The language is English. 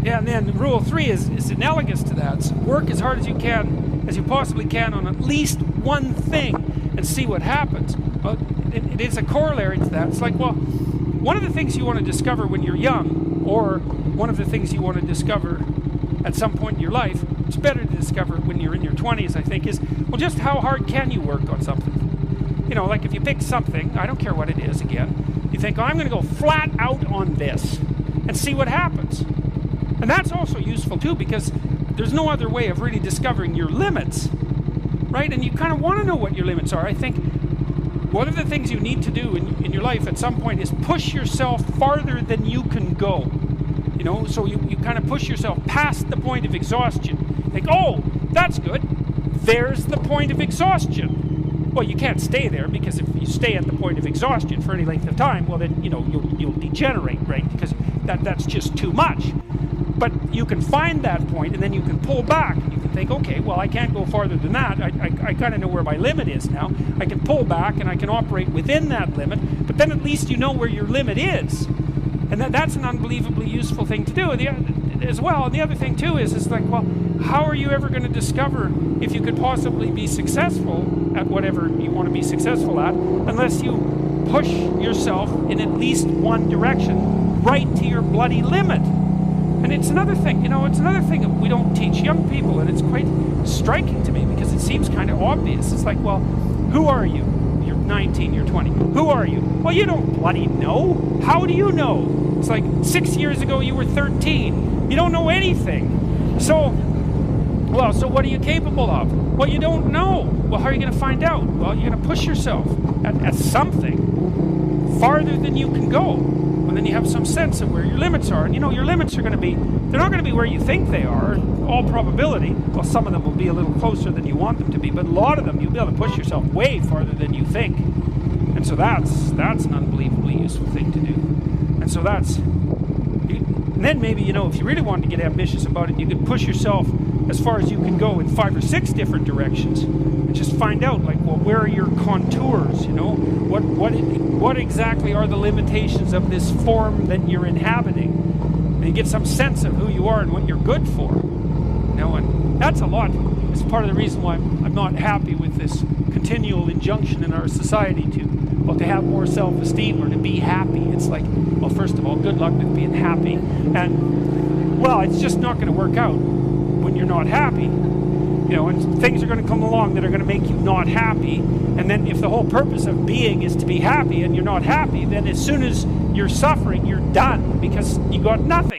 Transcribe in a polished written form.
Yeah, and then rule 3 is analogous to that. So work as hard as you possibly can on at least one thing and see what happens. Well, it is a corollary to that. It's like, well, one of the things you want to discover when you're young, or one of the things you want to discover at some point in your life, it's better to discover when you're in your 20s, I think, is, well, just how hard can you work on something? You know, like if you pick something, I don't care what it is, again, you think, oh, I'm going to go flat out on this and see what happens. And that's also useful too, because there's no other way of really discovering your limits, right? And you kind of want to know what your limits are. I think one of the things you need to do in your life at some point is push yourself farther than you can go. You know, so you kind of push yourself past the point of exhaustion. Think, oh, that's good. There's the point of exhaustion. Well, you can't stay there, because if you stay at the point of exhaustion for any length of time, well, then, you know, you'll degenerate, right? Because that's just too much. But you can find that point, and then you can pull back. You can think, okay, well, I can't go farther than that. I kind of know where my limit is now. I can pull back, and I can operate within that limit. But then at least you know where your limit is. And that's an unbelievably useful thing to do as well. And the other thing, too, is like, well, how are you ever going to discover if you could possibly be successful at whatever you want to be successful at, unless you push yourself in at least one direction, right to your bloody limit? And it's another thing, you know, it's another thing that we don't teach young people, and it's quite striking to me because it seems kind of obvious. It's like, well, who are you? You're 19, you're 20. Who are you? Well, you don't bloody know. How do you know? It's like 6 years ago you were 13. You don't know anything. So what are you capable of? Well, you don't know. Well, how are you going to find out? Well, you're going to push yourself at something farther than you can go. And then you have some sense of where your limits are. And you know, your limits are going to be, they're not going to be where you think they are, in all probability. Well, some of them will be a little closer than you want them to be, but a lot of them you'll be able to push yourself way farther than you think. And so that's an unbelievably useful thing to do. And so and then maybe, you know, if you really wanted to get ambitious about it, you could push yourself as far as you can go in 5 or 6 different directions. And just find out, like, well, where are your contours, you know? What exactly are the limitations of this form that you're inhabiting? And you get some sense of who you are and what you're good for. You know, and that's a lot. It's part of the reason why I'm not happy with this continual injunction in our society to have more self-esteem or to be happy. It's like, well, first of all, good luck with being happy. And, well, it's just not going to work out when you're not happy. You know, and things are going to come along that are going to make you not happy. And then if the whole purpose of being is to be happy and you're not happy, then as soon as you're suffering, you're done, because you got nothing.